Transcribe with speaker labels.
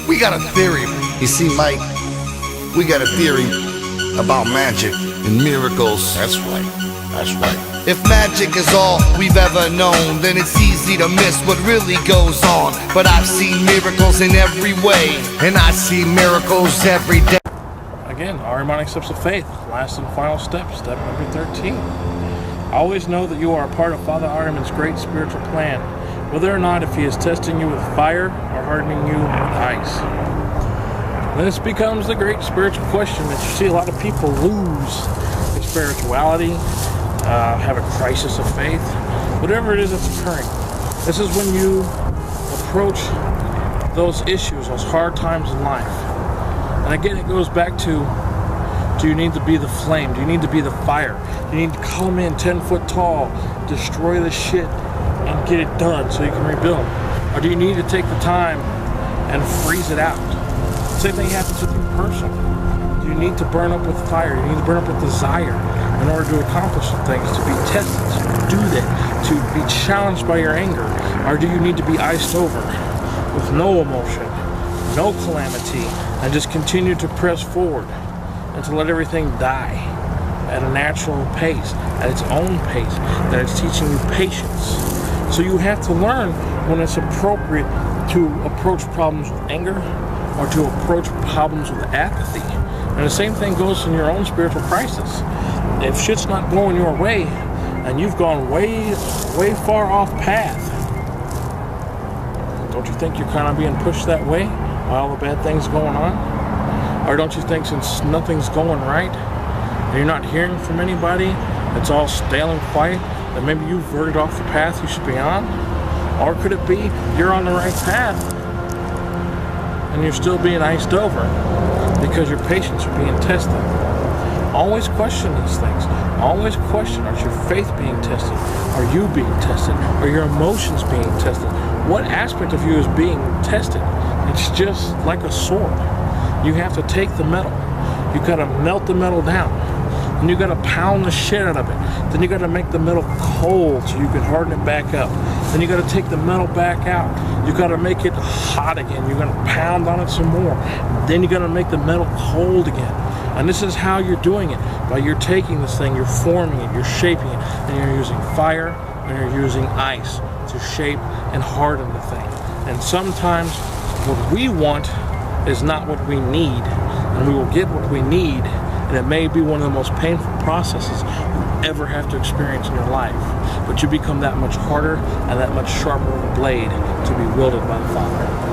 Speaker 1: We got a theory. You see, Mike, we got a theory about magic and miracles.
Speaker 2: That's right. That's right.
Speaker 1: If magic is all we've ever known, then it's easy to miss what really goes on. But I've seen miracles in every way, and I see miracles every day.
Speaker 3: Again, our harmonic steps of faith, last and final step, step number 13. Always know that you are a part of Father Ahriman's great spiritual plan, whether or not if he is testing you with fire or hardening you with ice. This becomes the great spiritual question that you see a lot of people lose their spirituality, have a crisis of faith, whatever it is that's occurring. This is when you approach those issues, those hard times in life. And again, it goes back to, do you need to be the flame? Do you need to be the fire? Do you need to come in 10 foot tall, destroy the shit, and get it done so you can rebuild? Or do you need to take the time and freeze it out? Same thing happens with you personally. Do you need to burn up with fire? Do you need to burn up with desire in order to accomplish some things, to be tested, to do that, to be challenged by your anger? Or do you need to be iced over with no emotion, no calamity, and just continue to press forward and to let everything die at a natural pace, at its own pace, that it's teaching you patience? So you have to learn when it's appropriate to approach problems with anger or to approach problems with apathy. And the same thing goes in your own spiritual crisis. If shit's not going your way and you've gone way far off path, don't you think you're kind of being pushed that way by all the bad things going on? Or don't you think since nothing's going right and you're not hearing from anybody, it's all stale and quiet, that maybe you've veered off the path you should be on? Or could it be you're on the right path and you're still being iced over because your patience are being tested? Always question these things. Always question, is your faith being tested? Are you being tested? Are your emotions being tested? What aspect of you is being tested? It's just like a sword. You have to take the metal. You gotta melt the metal down. And you gotta pound the shit out of it. Then you gotta make the metal cold so you can harden it back up. Then you gotta take the metal back out. You gotta make it hot again. You're gonna pound on it some more. Then you gotta make the metal cold again. And this is how you're doing it. By you're taking this thing, you're forming it, you're shaping it, and you're using fire and you're using ice to shape and harden the thing. And sometimes what we want is not what we need, and we will get what we need, and it may be one of the most painful processes you ever have to experience in your life. But you become that much harder and that much sharper of a blade to be wielded by the Father.